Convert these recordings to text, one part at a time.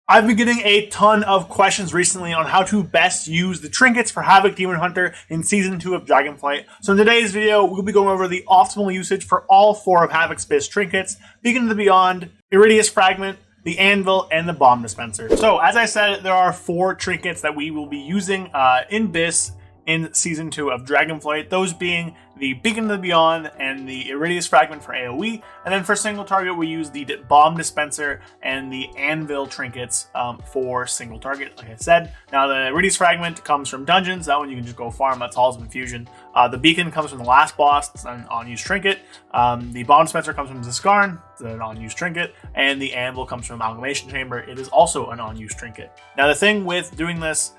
I've been getting a ton of questions recently on how to best use the trinkets for Havoc Demon Hunter in Season 2 of Dragonflight. So in today's video, we'll be going over the optimal usage for all 4 of Havoc's BIS trinkets, Beacon of the Beyond, Iridius Fragment, the Anvil, and the Bomb Dispenser. So as I said, there are 4 trinkets that we will be using in BIS in Season 2 of Dragonflight, those being the Beacon of the Beyond and the Iridius Fragment for AoE, and then for single target we use the Bomb Dispenser and the Anvil trinkets for single target, like I said. Now the Iridius Fragment comes from dungeons, that one you can just go farm, that's Halls of Infusion. The Beacon comes from the last boss, it's an on-use trinket. The Bomb Dispenser comes from Ziskarn, it's an on-use trinket, and the Anvil comes from Amalgamation Chamber, it is also an on-use trinket. Now the thing with doing this,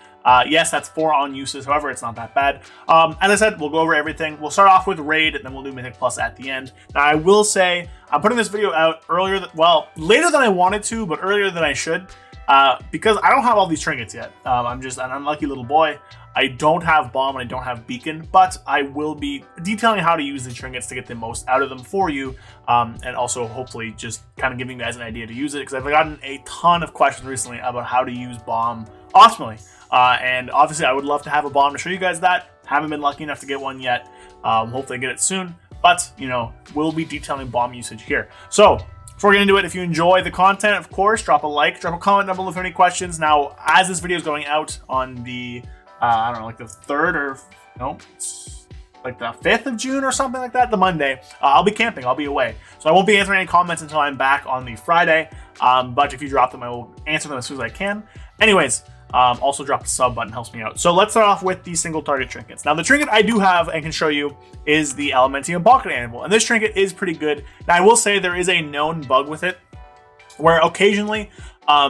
yes, that's 4 on uses. However, it's not that bad. As I said, we'll go over everything. We'll start off with Raid, and then we'll do Mythic Plus at the end. Now, I will say, I'm putting this video out later than I wanted to, but earlier than I should, because I don't have all these trinkets yet. I'm just an unlucky little boy. I don't have Bomb and I don't have Beacon, but I will be detailing how to use the trinkets to get the most out of them for you, and also hopefully just kind of giving you guys an idea to use it, because I've gotten a ton of questions recently about how to use Bomb optimally. And obviously I would love to have a bomb to show you guys that. Haven't been lucky enough to get one yet. Hopefully I get it soon, but you know, we'll be detailing bomb usage here. So before we get into it, if you enjoy the content, of course, drop a like, drop a comment down below with any questions. Now, as this video is going out on the, I don't know, like the 3rd or, no, like the 5th of June or something like that, the Monday, I'll be camping, I'll be away. So I won't be answering any comments until I'm back on the Friday, but if you drop them, I will answer them as soon as I can. Anyways, also drop the sub button, helps me out. So let's start off with the single target trinkets. Now the trinket I do have and can show you is the Elementium Pocket Anvil, and this trinket is pretty good. Now I will say there is a known bug with it, where occasionally,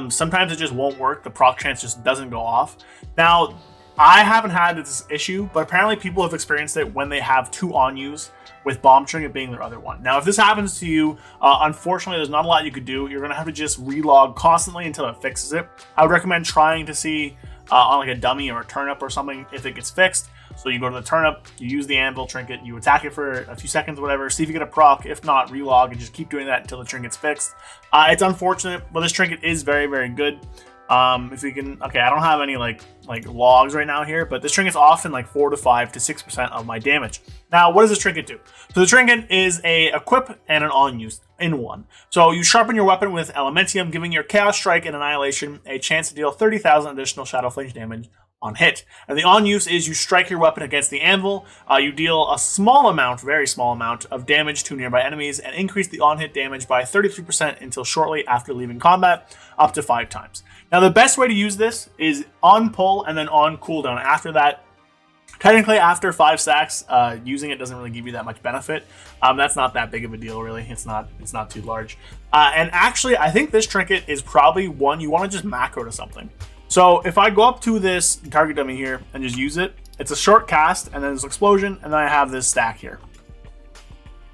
sometimes it just won't work, the proc chance just doesn't go off. Now, I haven't had this issue, but apparently people have experienced it when they have 2 on-use, with Bomb Trinket being their other one. Now, if this happens to you, unfortunately, there's not a lot you could do. You're going to have to just relog constantly until it fixes it. I would recommend trying to see on like a dummy or a turnip or something if it gets fixed. So you go to the turnip, you use the Anvil trinket, you attack it for a few seconds, whatever, see if you get a proc. If not, relog and just keep doing that until the trinket's fixed. It's unfortunate, but this trinket is very, very good. If we can, okay, I don't have any like logs right now here, but this trinket's often like 4 to 5 to 6% of my damage. Now, what does this trinket do? So the trinket is a equip and an on-use in one. So you sharpen your weapon with Elementium, giving your Chaos Strike and Annihilation a chance to deal 30,000 additional Shadow Flinch damage on hit. And the on-use is you strike your weapon against the Anvil, you deal a small amount, very small amount, of damage to nearby enemies, and increase the on-hit damage by 33% until shortly after leaving combat, up to 5 times. Now the best way to use this is on pull and then on cooldown after that. Technically, after 5 stacks, using it doesn't really give you that much benefit. That's not that big of a deal, really. It's not too large. And actually, I think this trinket is probably one you want to just macro to something. So if I go up to this target dummy here and just use it, it's a short cast, and then there's explosion, and then I have this stack here.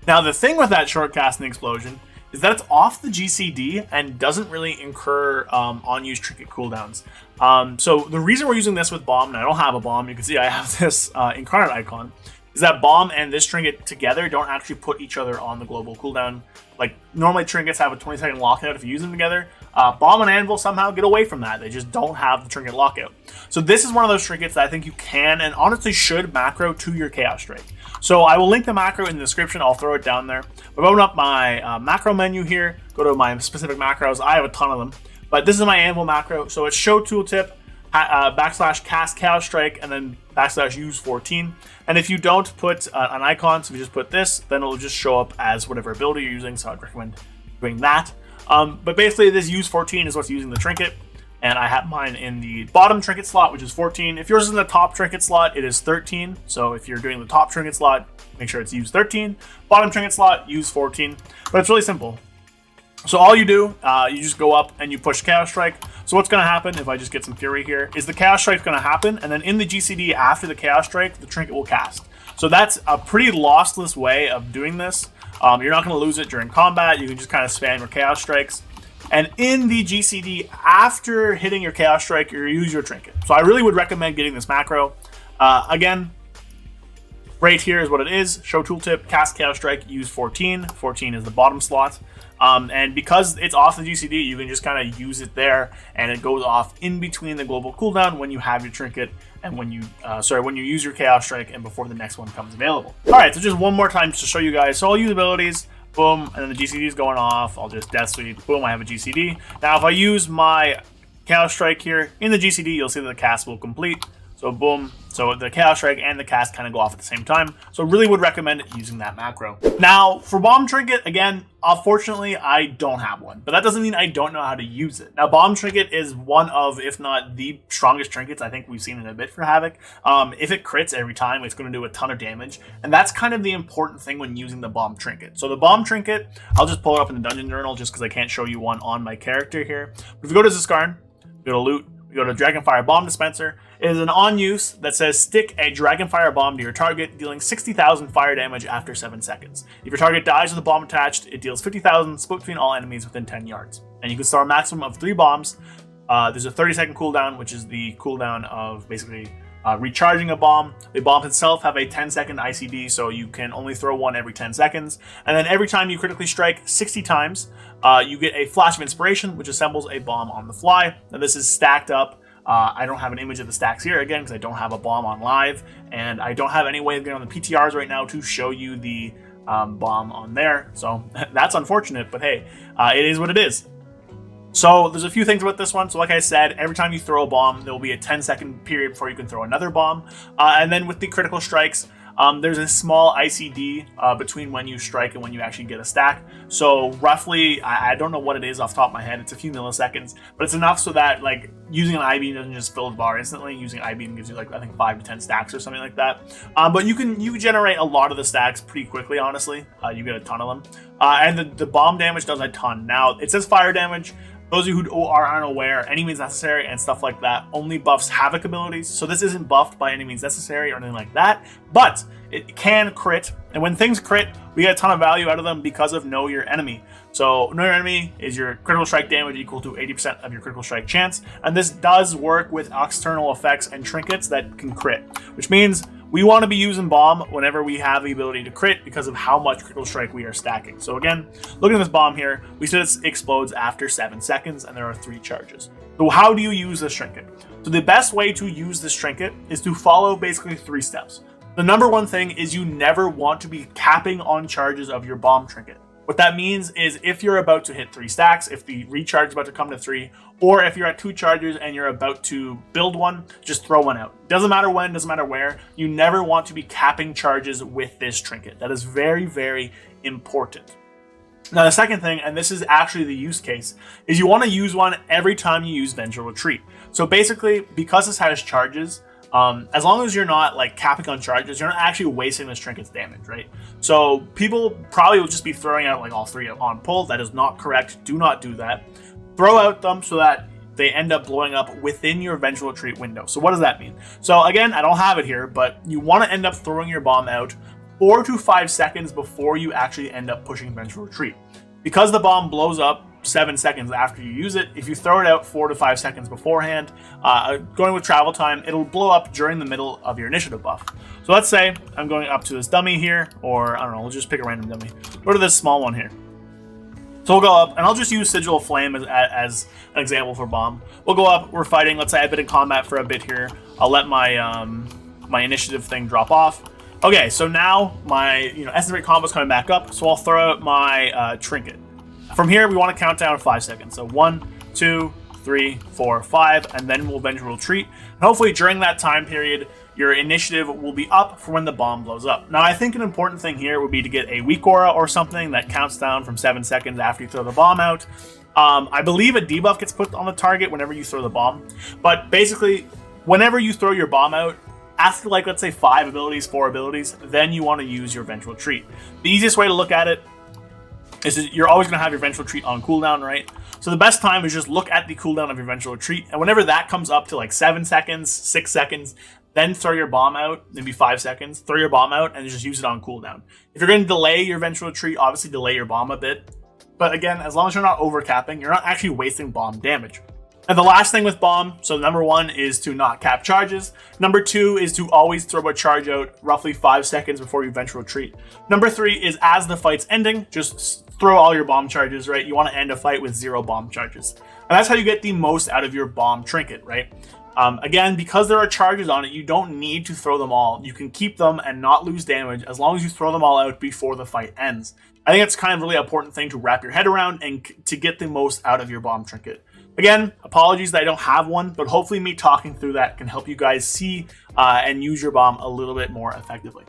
Now the thing with that short cast and the explosion is that it's off the GCD and doesn't really incur on-use trinket cooldowns. So the reason we're using this with Bomb, and I don't have a Bomb, you can see I have this incarnate icon, is that Bomb and this trinket together don't actually put each other on the global cooldown. Like, normally trinkets have a 20-second lockout if you use them together. Bomb and Anvil somehow get away from that. They just don't have the trinket lockout. So this is one of those trinkets that I think you can and honestly should macro to your Chaos Strike. So I will link the macro in the description. I'll throw it down there. I've opened up my macro menu here. Go to my specific macros. I have a ton of them. But this is my Anvil macro. So it's show tooltip, / cast Chaos Strike, and then / use 14. And if you don't put an icon, so if you just put this, then it'll just show up as whatever ability you're using. So I'd recommend doing that. But basically this use 14 is what's using the trinket, and I have mine in the bottom trinket slot, which is 14. If yours is in the top trinket slot, it is 13. So if you're doing the top trinket slot, make sure it's use 13. Bottom trinket slot, use 14. But it's really simple. So all you do, you just go up and you push Chaos Strike. So what's going to happen, if I just get some Fury here, is the Chaos Strike's going to happen, and then in the GCD after the Chaos Strike, the trinket will cast. So that's a pretty lossless way of doing this. You're not going to lose it during combat. You can just kind of spam your Chaos Strikes. And in the GCD, after hitting your Chaos Strike, you use your trinket. So I really would recommend getting this macro. Again, right here is what it is. Show tooltip, cast Chaos Strike, use 14. 14 is the bottom slot. And because it's off the GCD, you can just kind of use it there, and it goes off in between the global cooldown when you have your trinket and when you when you use your Chaos Strike and before the next one comes available. All right, so just one more time to show you guys. So I'll use abilities, boom, and then the GCD is going off. I'll just Death Sweep, boom, I have a GCD. Now if I use my Chaos Strike here in the GCD, you'll see that the cast will complete. So boom, so the Chaos Strike and the cast kind of go off at the same time. So really would recommend using that macro. Now for Bomb Trinket, again, unfortunately I don't have one, but that doesn't mean I don't know how to use it. Now Bomb Trinket is one of, if not the strongest trinkets I think we've seen in a bit for Havoc. If it crits every time, it's going to do a ton of damage, and that's kind of the important thing when using the Bomb Trinket. So the Bomb Trinket, I'll just pull it up in the Dungeon Journal just because I can't show you one on my character here. But if you go to Ziskarn, go to Loot, we go to Dragonfire Bomb Dispenser. It is an on use that says stick a Dragonfire bomb to your target, dealing 60,000 fire damage after 7 seconds. If your target dies with a bomb attached, it deals 50,000 split between all enemies within 10 yards. And you can store a maximum of 3 bombs. There's a 30-second cooldown, which is the cooldown of basically recharging a bomb. The bombs itself have a 10-second ICD, so you can only throw one every 10 seconds. And then every time you critically strike 60 times, you get a Flash of Inspiration, which assembles a bomb on the fly. Now this is stacked up. I don't have an image of the stacks here, again, because I don't have a bomb on live, and I don't have any way of getting on the PTRs right now to show you the bomb on there. So that's unfortunate, but hey, it is what it is. So there's a few things about this one. So like I said, every time you throw a bomb, there will be a 10-second period before you can throw another bomb. And then with the critical strikes, there's a small ICD between when you strike and when you actually get a stack. So roughly, I don't know what it is off the top of my head. It's a few milliseconds, but it's enough so that like using an I-beam doesn't just fill the bar instantly. Using I-beam gives you like I think 5 to 10 stacks or something like that. But you generate a lot of the stacks pretty quickly. Honestly, you get a ton of them, and the bomb damage does a ton. Now it says fire damage. Those of you who are unaware, any means necessary and stuff like that only buffs Havoc abilities. So this isn't buffed by any means necessary or anything like that, but it can crit. And when things crit, we get a ton of value out of them because of Know Your Enemy. So Know Your Enemy is your critical strike damage equal to 80% of your critical strike chance. And this does work with external effects and trinkets that can crit, which means we want to be using bomb whenever we have the ability to crit because of how much critical strike we are stacking. So again, looking at this bomb here, we said it explodes after 7 seconds and there are 3 charges. So how do you use this trinket? So the best way to use this trinket is to follow basically 3 steps. The number one thing is you never want to be capping on charges of your bomb trinket. What that means is if you're about to hit 3 stacks, if the recharge is about to come to 3, or if you're at 2 charges and you're about to build one, just throw one out. Doesn't matter when, doesn't matter where. You never want to be capping charges with this trinket. That is very, very important. Now the second thing, and this is actually the use case, is you want to use one every time you use Vengeful Retreat. So basically, because this has charges, as long as you're not like capping on charges, you're not actually wasting this trinket's damage, right? So people probably will just be throwing out like all 3 on pull. That is not correct. Do not do that. Throw out them so that they end up blowing up within your Vengeful Retreat window. So what does that mean? So again, I don't have it here, but you want to end up throwing your bomb out 4 to 5 seconds before you actually end up pushing Vengeful Retreat. Because the bomb blows up 7 seconds after you use it, if you throw it out 4 to 5 seconds beforehand, going with travel time, it'll blow up during the middle of your initiative buff. So let's say I'm going up to this dummy here, or I don't know, we'll just pick a random dummy. Go to this small one here. So we'll go up, and I'll just use Sigil of Flame as an example for bomb. We'll go up, we're fighting, let's say I've been in combat for a bit here. I'll let my my initiative thing drop off. Okay, so now my essence rate combo is coming back up, so I'll throw out my trinket. From here, we want to count down 5 seconds. So 1, 2, 3, 4, 5, and then we'll Vengeful Retreat. And hopefully during that time period, your initiative will be up for when the bomb blows up. Now, I think an important thing here would be to get a weak aura or something that counts down from 7 seconds after you throw the bomb out. I believe a debuff gets put on the target whenever you throw the bomb. But basically, whenever you throw your bomb out, after like, let's say 5 abilities, 4 abilities, then you want to use your Vengeful Retreat. The easiest way to look at it is that you're always going to have your Vengeful Retreat on cooldown, right? So the best time is just look at the cooldown of your Vengeful Retreat, and whenever that comes up to like 7 seconds, 6 seconds, then throw your bomb out, maybe 5 seconds, throw your bomb out, and just use it on cooldown. If you're going to delay your Vengeful Retreat, obviously delay your bomb a bit. But again, as long as you're not overcapping, you're not actually wasting bomb damage. And the last thing with bomb, so number 1 is to not cap charges. Number 2 is to always throw a charge out roughly 5 seconds before you venture retreat. Number 3 is as the fight's ending, just throw all your bomb charges, right? You want to end a fight with 0 bomb charges. And that's how you get the most out of your bomb trinket, right? Again, because there are charges on it, you don't need to throw them all. You can keep them and not lose damage as long as you throw them all out before the fight ends. I think it's kind of really important thing to wrap your head around and to get the most out of your bomb trinket. Again, apologies that I don't have one, but hopefully me talking through that can help you guys see and use your bomb a little bit more effectively.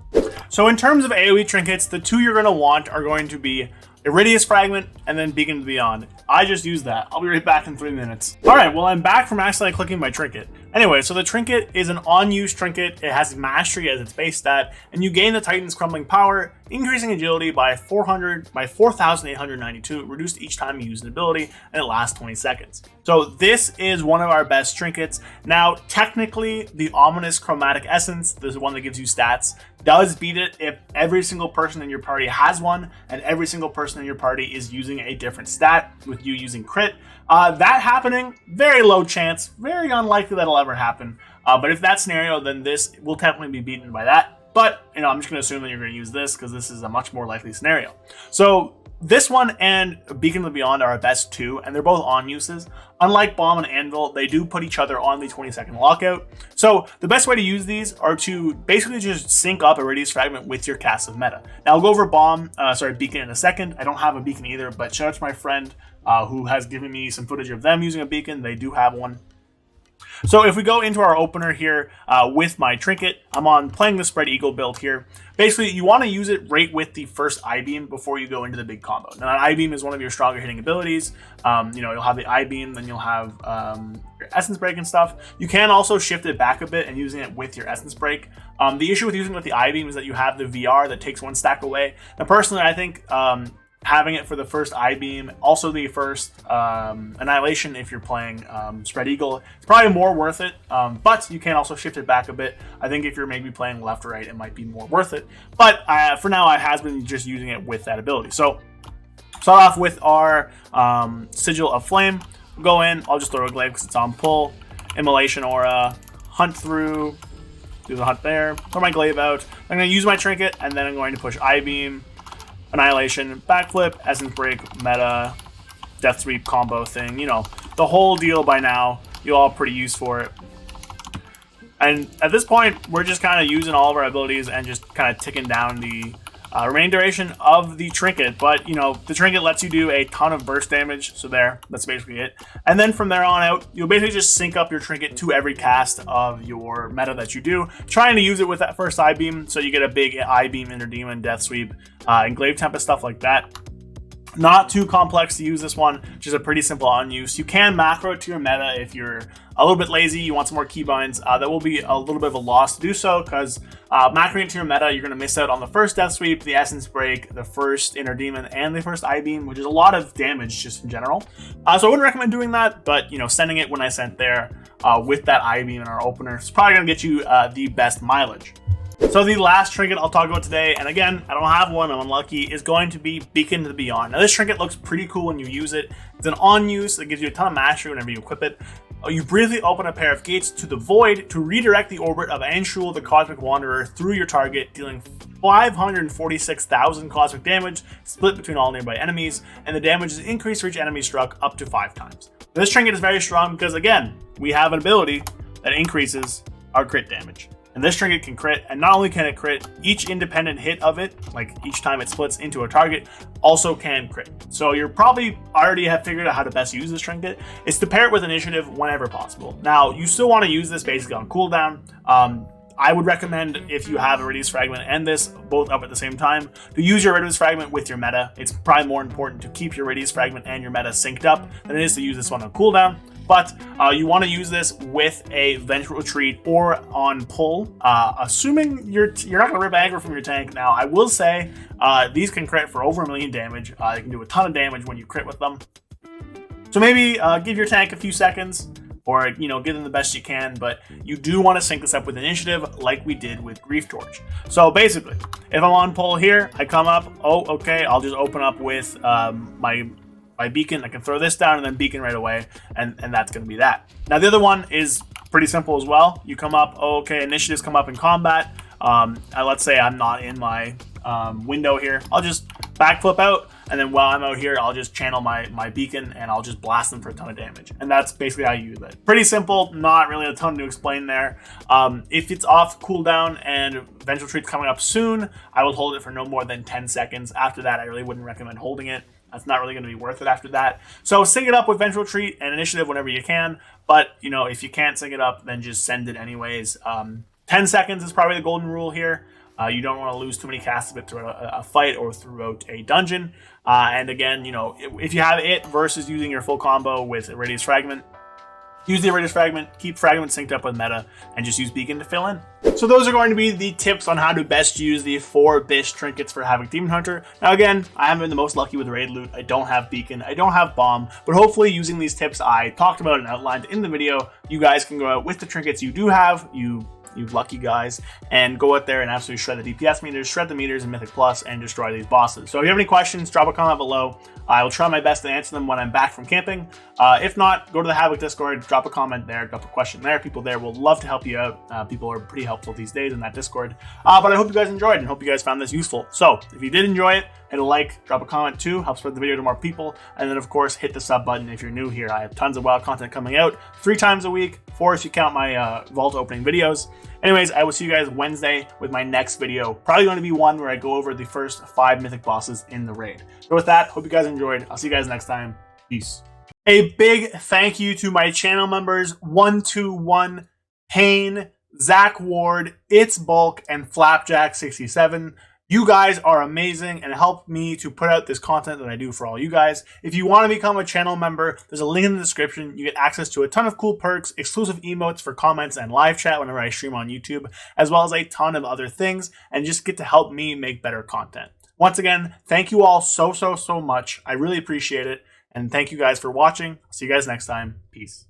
So in terms of AoE trinkets, the 2 you're going to want are going to be Iridius Fragment and then Beacon to Beyond. I just used that. I'll be right back in 3 minutes. Alright, well I'm back from accidentally clicking my trinket. Anyway, so the trinket is an on-use trinket. It has Mastery as its base stat, and you gain the Titan's Crumbling Power, increasing agility by 4,892, reduced each time you use an ability, and it lasts 20 seconds. So this is one of our best trinkets. Now, technically, the Ominous Chromatic Essence, the one that gives you stats, does beat it if every single person in your party has one, and every single person in your party is using a different stat, with you using crit. That happening, very low chance, very unlikely that'll ever happen. But if that scenario, then this will definitely be beaten by that. But, I'm just going to assume that you're going to use this because this is a much more likely scenario. So this one and Beacon to the Beyond are our best 2, and they're both on uses. Unlike Bomb and Anvil, they do put each other on the 20-second lockout. So the best way to use these are to basically just sync up Iridius Fragment with your cast of meta. Now I'll go over Beacon in a second. I don't have a Beacon either, but shout out to my friend who has given me some footage of them using a Beacon. They do have one. So if we go into our opener here with my trinket, I'm playing the Spread Eagle build here. Basically, you want to use it right with the first I-Beam before you go into the big combo. Now, that I-Beam is one of your stronger hitting abilities. You'll have the I-Beam, then you'll have your Essence Break and stuff. You can also shift it back a bit and using it with your Essence Break. The issue with using it with the I-Beam is that you have the VR that takes 1 stack away. Now, personally, I think having it for the first I-Beam, also the first Annihilation if you're playing Spread Eagle, it's probably more worth it, but you can also shift it back a bit. I think if you're maybe playing left or right, it might be more worth it, but for now I has been just using it with that ability. So start off with our Sigil of Flame. We'll go in, I'll just throw a glaive because it's on pull, Immolation Aura, Hunt Through, do the hunt there, throw my glaive out, I'm going to use my trinket, and then I'm going to push I-Beam, Annihilation, Backflip, Essence Break, Meta, Death Sweep combo thing, the whole deal by now. You're all pretty used for it. And at this point, we're just kind of using all of our abilities and just kind of ticking down the remaining duration of the trinket. But, the trinket lets you do a ton of burst damage, so that's basically it. And then from there on out, you'll basically just sync up your trinket to every cast of your meta that you do, trying to use it with that first I-Beam, so you get a big I-Beam, Inner Demon, Death Sweep, and Glaive Tempest, stuff like that. Not too complex to use this one, just a pretty simple on use. You can macro it to your meta if you're a little bit lazy, you want some more keybinds. That will be a little bit of a loss to do so, because macroing it to your meta, you're going to miss out on the first Death Sweep, the Essence Break, the first Inner Demon, and the first I-Beam, which is a lot of damage just in general. So I wouldn't recommend doing that, but sending it when I sent there with that I-Beam in our opener is probably going to get you the best mileage. So the last trinket I'll talk about today, and again, I don't have one, I'm unlucky, is going to be Beacon to the Beyond. Now this trinket looks pretty cool when you use it. It's an on-use that gives you a ton of mastery whenever you equip it. You briefly open a pair of gates to the Void to redirect the orbit of Anshul, the Cosmic Wanderer, through your target, dealing 546,000 cosmic damage, split between all nearby enemies, and the damage is increased for each enemy struck up to 5 times. This trinket is very strong because, again, we have an ability that increases our crit damage. And this trinket can crit, and not only can it crit, each independent hit of it, like each time it splits into a target, also can crit. So you're probably already have figured out how to best use this trinket. It's to pair it with initiative whenever possible. Now, you still want to use this basically on cooldown. I would recommend, if you have Iridius Fragment and this both up at the same time, to use your Iridius Fragment with your meta. It's probably more important to keep your Iridius Fragment and your meta synced up than it is to use this one on cooldown. But you want to use this with a Venture Retreat or on pull, assuming you're not going to rip aggro from your tank. Now, I will say these can crit for over 1 million damage. They can do a ton of damage when you crit with them. So maybe give your tank a few seconds, or give them the best you can. But you do want to sync this up with initiative, like we did with Grief Torch. So basically, if I'm on pull here, I come up. Oh, okay. I'll just open up with my By beacon, I can throw this down and then beacon right away, and that's going to be that. Now, the other one is pretty simple as well. You come up, okay, initiatives come up in combat. Let's say I'm not in my window here. I'll just backflip out, and then while I'm out here, I'll just channel my beacon, and I'll just blast them for a ton of damage. And that's basically how you use it. Pretty simple, not really a ton to explain there. If it's off cooldown and Vengeful Treat's coming up soon, I will hold it for no more than 10 seconds. After that, I really wouldn't recommend holding it. That's not really going to be worth it after that. So sync it up with Vengeful Treat and Initiative whenever you can. But, you know, if you can't sync it up, then just send it anyways. 10 seconds is probably the golden rule here. You don't want to lose too many casts of it throughout a fight or throughout a dungeon. And again, you know, if you have it versus using your full combo with Irradius Fragment, use the Irradius Fragment, keep Fragment synced up with meta, and just use Beacon to fill in. So those are going to be the tips on how to best use the 4 Bish trinkets for Havoc Demon Hunter. Now again, I haven't been the most lucky with raid loot. I don't have Beacon, I don't have Bomb, but hopefully using these tips I talked about and outlined in the video, you guys can go out with the trinkets you do have, you lucky guys, and go out there and absolutely shred the DPS meters, shred the meters in Mythic Plus, and destroy these bosses. So if you have any questions, drop a comment below. I will try my best to answer them when I'm back from camping. If not, go to the Havoc Discord, drop a comment there, drop a question there. People there will love to help you out. People are pretty helpful these days in that Discord. But I hope you guys enjoyed and hope you guys found this useful. So if you did enjoy it, hit a like, drop a comment too, help spread the video to more people, and then of course hit the sub button if you're new here. I have tons of wild content coming out 3 times a week, 4 if you count my vault opening videos. Anyways, I will see you guys Wednesday with my next video. Probably going to be one where I go over the first 5 mythic bosses in the raid. So with that, hope you guys enjoyed. I'll see you guys next time. Peace. A big thank you to my channel members 121, Payne, Zach Ward, It's Bulk, and Flapjack67. You guys are amazing and help me to put out this content that I do for all you guys. If you want to become a channel member, there's a link in the description. You get access to a ton of cool perks, exclusive emotes for comments and live chat whenever I stream on YouTube, as well as a ton of other things, and just get to help me make better content. Once again, thank you all so much. I really appreciate it. And thank you guys for watching. See you guys next time. Peace.